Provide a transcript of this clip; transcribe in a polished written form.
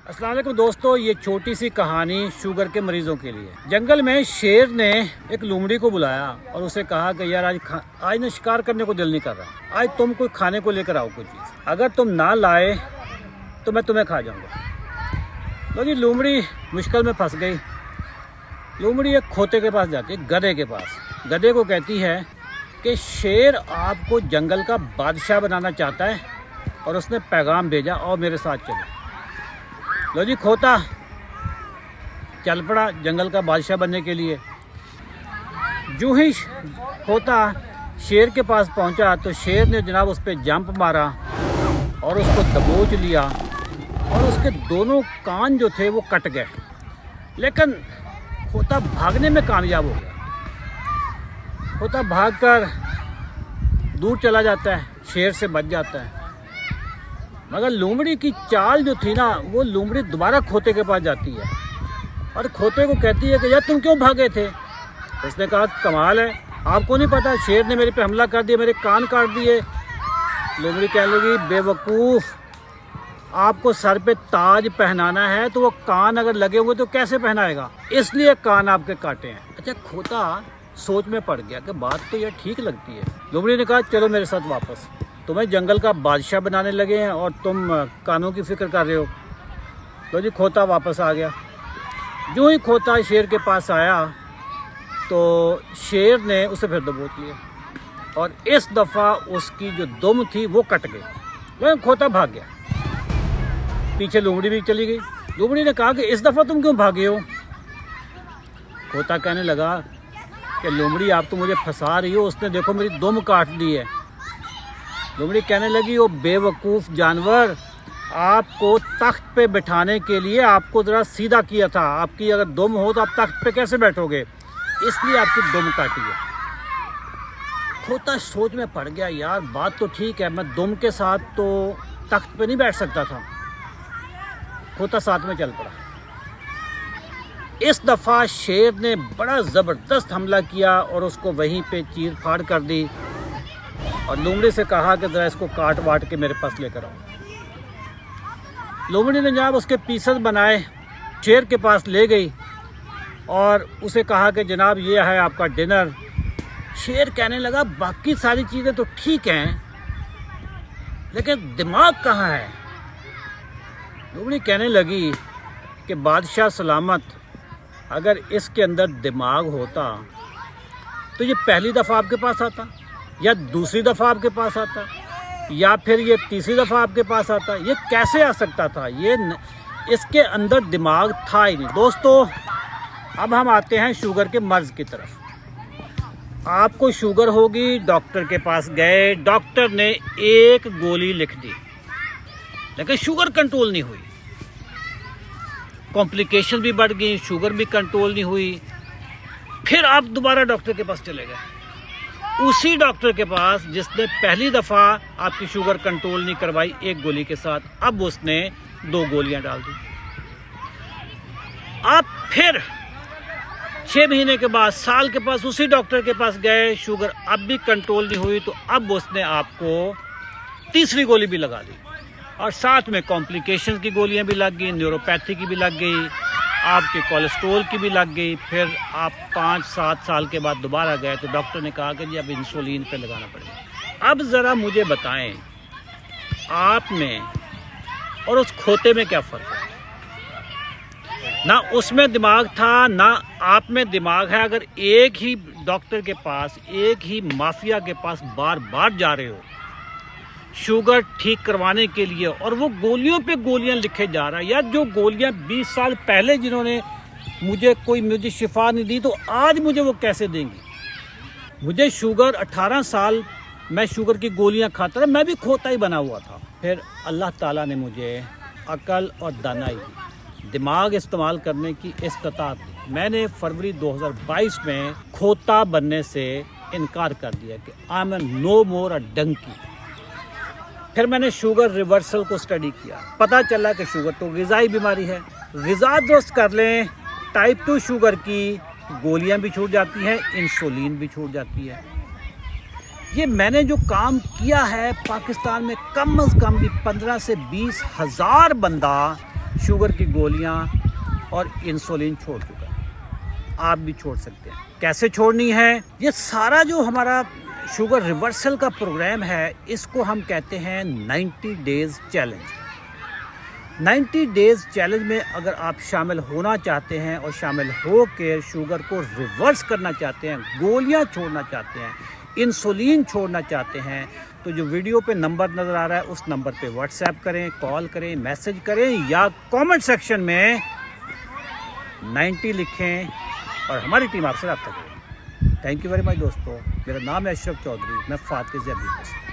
अस्सलाम वालेकुम दोस्तों, ये छोटी सी कहानी शुगर के मरीजों के लिए। जंगल में शेर ने एक लोमड़ी को बुलाया और उसे कहा कि यार आज ना शिकार करने को दिल नहीं कर रहा, आज तुम कोई खाने को लेकर आओ कोई चीज़, अगर तुम ना लाए तो मैं तुम्हें खा जाऊंगा। तो जी लोमड़ी मुश्किल में फंस गई। लोमड़ी एक खोते के पास जाती है, गधे के पास। गधे को कहती है कि शेर आपको जंगल का बादशाह बनाना चाहता है और उसने पैगाम भेजा और मेरे साथ चलो। लो जी खोता चल पड़ा जंगल का बादशाह बनने के लिए। जो ही खोता शेर के पास पहुंचा तो शेर ने जनाब उस पर जंप मारा और उसको दबोच लिया और उसके दोनों कान जो थे वो कट गए। लेकिन खोता भागने में कामयाब हो गया। खोता भागकर दूर चला जाता है, शेर से बच जाता है। मगर लोमड़ी की चाल जो थी ना, वो लोमड़ी दोबारा खोते के पास जाती है और खोते को कहती है कि यार तुम क्यों भागे थे। उसने कहा कमाल है, आपको नहीं पता शेर ने मेरे पे हमला कर दिया, मेरे कान काट दिए। लोमड़ी कहने लगी बेवकूफ़, आपको सर पे ताज पहनाना है तो वो कान अगर लगे हुए तो कैसे पहनाएगा, इसलिए कान आपके काटे हैं। अच्छा, खोता सोच में पड़ गया कि बात तो यार ठीक लगती है। लोमड़ी ने कहा चलो मेरे साथ वापस, तुम्हें जंगल का बादशाह बनाने लगे हैं और तुम कानों की फिक्र कर रहे हो। तो जी खोता वापस आ गया। जो ही खोता शेर के पास आया तो शेर ने उसे फिर दबोच लिया और इस दफ़ा उसकी जो दुम थी वो कट गई। वह खोता भाग गया, पीछे लोमड़ी भी चली गई। लोमड़ी ने कहा कि इस दफ़ा तुम क्यों भागे हो। खोता कहने लगा कि लोमड़ी आप तो मुझे फंसा रही हो, उसने देखो मेरी दुम काट दी है। लोमड़ी कहने लगी वो बेवकूफ़ जानवर, आपको तख्त पे बिठाने के लिए आपको ज़रा सीधा किया था, आपकी अगर दुम हो तो आप तख्त पे कैसे बैठोगे, इसलिए आपकी दुम काटी है। खोता सोच में पड़ गया, यार बात तो ठीक है, मैं दुम के साथ तो तख्त पे नहीं बैठ सकता था। खोता साथ में चल पड़ा। इस दफ़ा शेर ने बड़ा ज़बरदस्त हमला किया और उसको वहीं पे चीर फाड़ कर दी और लोमड़ी से कहा कि ज़रा इसको काट वाट के मेरे पास लेकर आओ। लोमड़ी ने जनाब उसके पीसेस बनाए, शेर के पास ले गई और उसे कहा कि जनाब ये है आपका डिनर। शेर कहने लगा बाकी सारी चीज़ें तो ठीक हैं लेकिन दिमाग कहाँ है। लोमड़ी कहने लगी कि बादशाह सलामत, अगर इसके अंदर दिमाग होता तो ये पहली दफ़ा आपके पास आता या दूसरी दफ़ा आपके पास आता या फिर ये तीसरी दफ़ा आपके पास आता, ये कैसे आ सकता था। इसके अंदर दिमाग था ही नहीं। दोस्तों अब हम आते हैं शुगर के मर्ज़ की तरफ। आपको शुगर होगी, डॉक्टर के पास गए, डॉक्टर ने एक गोली लिख दी लेकिन शुगर कंट्रोल नहीं हुई, कॉम्प्लिकेशन भी बढ़ गई, शुगर भी कंट्रोल नहीं हुई। फिर आप दोबारा डॉक्टर के पास चले गए, उसी डॉक्टर के पास जिसने पहली दफ़ा आपकी शुगर कंट्रोल नहीं करवाई एक गोली के साथ, अब उसने 2 गोलियां डाल दी। आप फिर 6 महीने के बाद, साल के पास उसी डॉक्टर के पास गए, शुगर अब भी कंट्रोल नहीं हुई तो अब उसने आपको तीसरी गोली भी लगा दी और साथ में कॉम्प्लिकेशन की गोलियां भी लग गई, न्यूरोपैथी की भी लग गई, आपके कोलेस्ट्रोल की भी लग गई। फिर आप 5-7 साल के बाद दोबारा गए तो डॉक्टर ने कहा कि जी अब इंसुलिन पे लगाना पड़ेगा। अब ज़रा मुझे बताएं, आप में और उस खोते में क्या फ़र्क है। ना उसमें दिमाग था ना आप में दिमाग है। अगर एक ही डॉक्टर के पास, एक ही माफिया के पास बार बार जा रहे हो शुगर ठीक करवाने के लिए और वो गोलियों पे गोलियां लिखे जा रहा है, या जो गोलियां 20 साल पहले जिन्होंने मुझे शिफा नहीं दी तो आज मुझे वो कैसे देंगी। मुझे शुगर 18 साल मैं शुगर की गोलियां खाता रहा, मैं भी खोता ही बना हुआ था। फिर अल्लाह ताला ने मुझे अकल और दानाई दी, दिमाग इस्तेमाल करने की इस्तिताअत दी। मैंने फरवरी 2022 में खोता बनने से इनकार कर दिया कि आई एम नो मोर अ डंकी। फिर मैंने शुगर रिवर्सल को स्टडी किया, पता चला कि शुगर तो ग़िज़ाई बीमारी है, ग़िज़ा दुरुस्त कर लें, टाइप 2 शुगर की गोलियां भी छूट जाती हैं, इंसुलिन भी छूट जाती है। ये मैंने जो काम किया है पाकिस्तान में कम अज़ कम भी 15 से 20 हज़ार बंदा शुगर की गोलियां और इंसुलिन छोड़ चुका है। आप भी छोड़ सकते हैं। कैसे छोड़नी है? ये सारा जो हमारा शुगर रिवर्सल का प्रोग्राम है, इसको हम कहते हैं 90 डेज चैलेंज। 90 डेज चैलेंज में अगर आप शामिल होना चाहते हैं और शामिल हो के शुगर को रिवर्स करना चाहते हैं, गोलियां छोड़ना चाहते हैं, इंसुलिन छोड़ना चाहते हैं, तो जो वीडियो पे नंबर नज़र आ रहा है उस नंबर पे व्हाट्सएप करें, कॉल करें, मैसेज करें या कमेंट सेक्शन में 90 लिखें और हमारी टीम आपसे रब्ता करें। थैंक यू वेरी मच दोस्तों। मेरा नाम है अशरफ चौधरी, मैं फातिज़ अभी।